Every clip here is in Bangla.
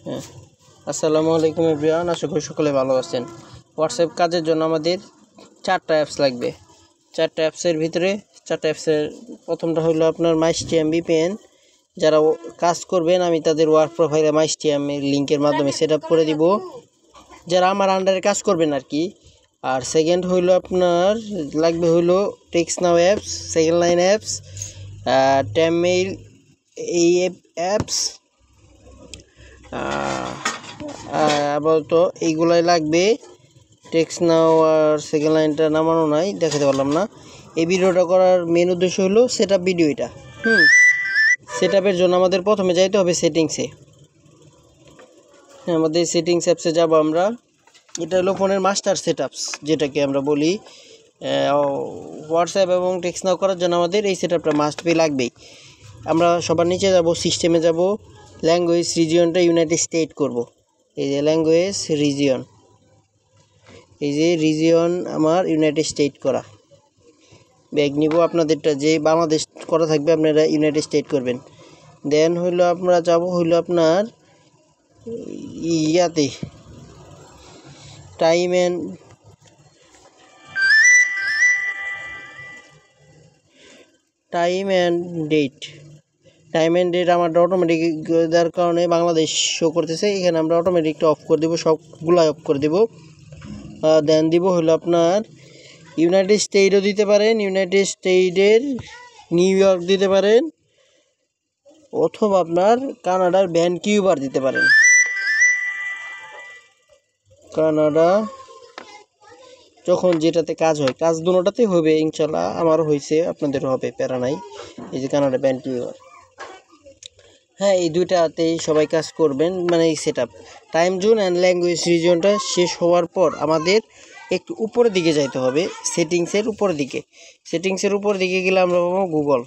হ্যাঁ, আসসালামু আলাইকুম এভরিওয়ান, আশা করি সকলে ভালো আছেন। হোয়াটসঅ্যাপ কাজের জন্য আমাদের 4টা অ্যাপস লাগবে। 4টা অ্যাপসের ভিতরে 4টা অ্যাপসের প্রথমটা হলো আপনার মাইস্টিএম VPN। যারা কাজ করবেন আমি তাদের ওয়ার্ক প্রোফাইলে মাইস্টিএম লিঙ্কের মাধ্যমে সেট আপ করে দিব, যারা আমার আন্ডারে কাজ করবেন আর কি। আর সেকেন্ড হইলো আপনার লাগবে হইলো টেক্সটনাউ অ্যাপস, সেকেন্ড লাইন অ্যাপস, টেমমেইল এই অ্যাপস, আপাতত এইগুলাই লাগবে। টেক্সটনাউ আর সেকেন্ড লাইনটা নামানো নাই, দেখাতে পারলাম না। এই ভিডিওটা করার মেন উদ্দেশ্য হলো সেট আপ ভিডিও এটা। সেট আপের জন্য আমাদের প্রথমে যাইতে হবে সেটিংসে। আমাদের সেটিংস অ্যাপসে যাব আমরা। এটা হলো ফোনের মাস্টার সেট আপস, যেটাকে আমরা বলি। হোয়াটসঅ্যাপ এবং টেক্সটনাউ করার জন্য আমাদের এই সেট আপটা মাস্ট বি লাগবেই। আমরা সবার নিচে যাব, সিস্টেমে যাব, ল্যাঙ্গুয়েজ রিজিয়নটা ইউনাইটেড স্টেট করব। এই যে ল্যাঙ্গুয়েজ রিজিয়ন, এই যে রিজিয়ন আমার ইউনাইটেড স্টেট করা। ব্যাগ নিব, আপনাদেরটা যে বাংলাদেশ করা থাকবে আপনারা ইউনাইটেড স্টেট করবেন। দেন হইলো আমরা যাব হইলো আপনার ইয়াতে time and date. Time and date আমার অটোমেটিক দেওয়ার কারণে বাংলাদেশ শো করতেছে। এখানে আমরা অটোমেটিকটা অফ করে দেবো, সবগুলো অফ করে দেবো। দেন দিব হলো আপনার ইউনাইটেড স্টেটও দিতে পারেন, ইউনাইটেড স্টেটের নিউ ইয়র্ক দিতে পারেন, অথবা আপনার কানাডার ভ্যানকিউভার দিতে পারেন। কানাডা যখন যেটাতে কাজ হয়, কাজ দুটোতেই হবে ইনশাল্লাহ। আমারও হয়েছে, আপনাদেরও হবে, প্যারা নাই। এই যে কানাডা ভ্যানকিউভার, হ্যাঁ এই দুইটাতেই সবাই কাজ করবেন। মানে এই set up time zone and language রিজিয়নটা শেষ হওয়ার পর আমাদের একটু উপরের দিকে যাইতে হবে, সেটিংসের উপরের দিকে। সেটিংসের উপরের দিকে গেলে আমরা পাবো গুগল।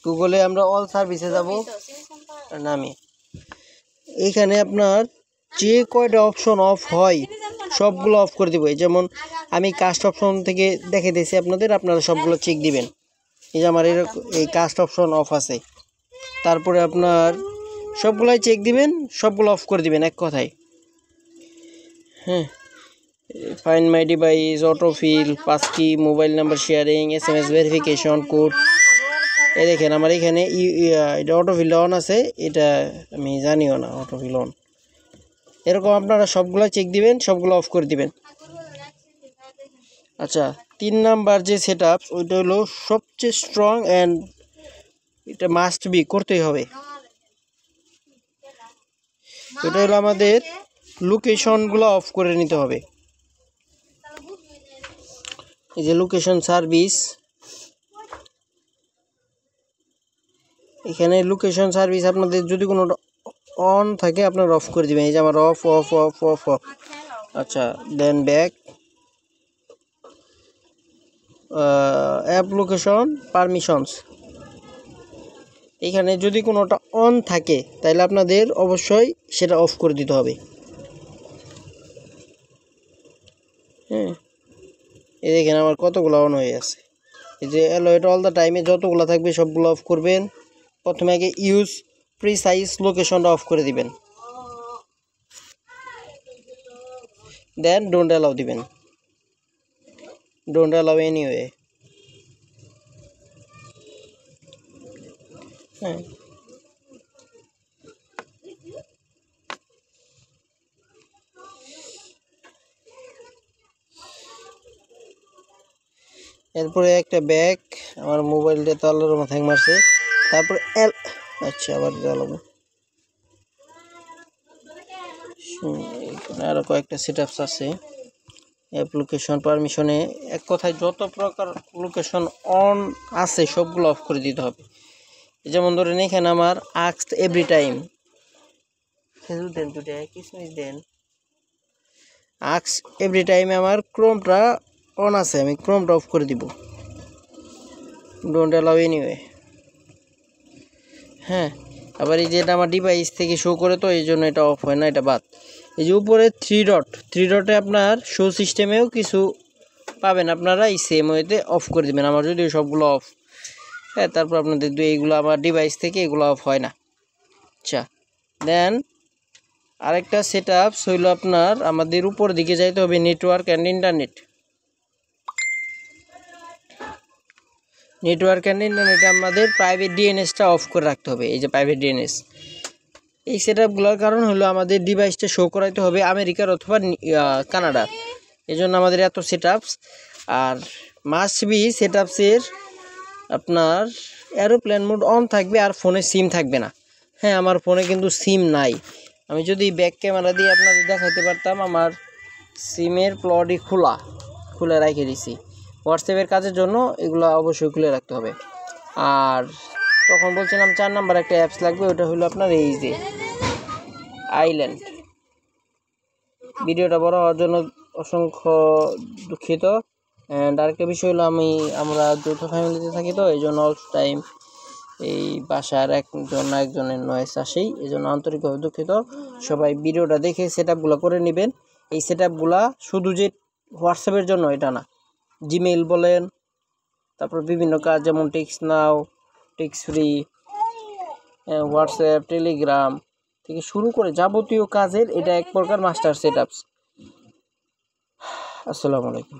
গুগলে আমরা অল সার্ভিসে যাব, নামি এইখানে আপনার যে কয়টা অপশন অফ হয় সবগুলো অফ করে দিব। যেমন আমি কাস্ট অপশন থেকে দেখে দিয়েছি আপনাদের, আপনারা সবগুলো চেক দিবেন। এই যে আমার এরকম এই কাস্ট অপশন অফ আছে। তারপরে আপনার সবগুলাই চেক দিবেন, সবগুলো অফ করে দিবেন এক কথায়। Find my device, autofill, passkey, mobile number sharing, SMS verification code. এই দেখেন আমার এখানে এটা অটোফিল অন আছে, এটা আমি জানিও না অটোফিল অন। এরকম আপনারা সবগুলো চেক দিবেন, সবগুলো অফ করে দিবেন। আচ্ছা, 3 নাম্বার যে সেট আপ ওইটা হলো সবচেয়ে স্ট্রং অ্যান্ড এটা মাস্ট বি করতেই হবে। এটা হলো আমাদের লোকেশনগুলো অফ করে নিতে হবে। এই যে লোকেশন সার্ভিস, এখানে লোকেশন সার্ভিস আপনাদের যদি কোনো অন থাকে আপনার অফ করে দিবেন। এই যে আমার off off off off off. আচ্ছা, then back, app location permissions. এখানে যদি কোনোটা অন থাকে তাহলে আপনাদের অবশ্যই সেটা অফ করে দিতে হবে। এই দেখেন আমার কতগুলো অন হয়ে আছে। এই যে অ্যালোয়েট অল দ্য টাইমে যতগুলো থাকবে সবগুলো অফ করবেন। প্রথমে আগে ইউজ প্রিসাইজ লোকেশনটা অফ করে দিবেন, দেন ডোন্ট অ্যালাউ দিবেন, ডোন্ট অ্যালাউ এনিওয়ে। এরপরে একটা ব্যাগ, আমার মোবাইলটা তো আল্লাহর রহমতে হ্যাং মারছে। তারপর আচ্ছা আবার জ্বালাবো। এখানে আরও কয়েকটা সেট আপস আছে। অ্যাপ লোকেশন পারমিশনে এক কথায় যত প্রকার লোকেশন অন আছে সবগুলো অফ করে দিতে হবে। যেমন ধরেন এখানে আমার আস্কড এভরি টাইম, খেজুর দেন দুটো, কিসমিস দেন। আস্কড এভরি টাইমে আমার ক্রোমটা অন আছে, আমি ক্রোমটা অফ করে দিব, ডোন্ট অ্যালাউ এনিওয়ে। আবার এই যে এটা আমার ডিভাইস থেকে শো করে, তো এই জন্য এটা অফ হয় না, এটা বাদ। এই যে উপরে থ্রি ডটে আপনার শো সিস্টেমেও কিছু পাবেন, আপনারা এই সেম ওয়েতে অফ করে দেবেন। আমার যদিও সবগুলো অফ। হ্যাঁ, তারপর আপনাদের এইগুলো আমার ডিভাইস থেকে এগুলো অফ হয় না। আচ্ছা, দেন আরেকটা সেট আপ হইল আপনার আমাদের উপর দিকে যাইতে হবে নেটওয়ার্ক অ্যান্ড ইন্টারনেট। আমাদের প্রাইভেট ডিএনএসটা অফ করে রাখতে হবে। এই যে প্রাইভেট ডিএনএস, এই সেট আপগুলোর কারণ হলো আমাদের ডিভাইসটা শো করাইতে হবে আমেরিকার অথবা কানাডার। এই জন্য আমাদের এত সেট আপস। আর মাস্ট বি সেট আপসের আপনার এরোপ্লেন মোড অন থাকবে আর ফোনে সিম থাকবে না। হ্যাঁ, আমার ফোনে কিন্তু সিম নাই। আমি যদি ব্যাক ক্যামেরা দিয়ে আপনাদের দেখাইতে পারতাম, আমার সিমের প্লটই খুলে রেখে দিছি। হোয়াটসঅ্যাপের কাজের জন্য এগুলো অবশ্যই খুলে রাখতে হবে। আর তখন বলছিলাম 4 নাম্বার একটা অ্যাপস লাগবে, ওটা হলো আপনার এই যে আইল্যান্ড। ভিডিওটা বড় হওয়ার জন্য অসংখ্য দুঃখিত। অ্যান্ড আরেকটা বিষয় হলো আমরা যৌথ ফ্যামিলিতে থাকি, তো এই জন্য অল টাইম এই বাসার একজনের নয়েস আসেই, এই জন্য আন্তরিকভাবে দুঃখিত। সবাই ভিডিওটা দেখে সেট আপগুলো করে নেবেন। এই সেট আপগুলা শুধু যে হোয়াটসঅ্যাপের জন্য এটা না, জিমেইল বলেন, তারপর বিভিন্ন কাজ যেমন টেক্সট নাও, টেক্সট ফ্রি, হোয়াটসঅ্যাপ, টেলিগ্রাম থেকে শুরু করে যাবতীয় কাজের এটা এক প্রকার মাস্টার সেট আপস। আসসালামু আলাইকুম।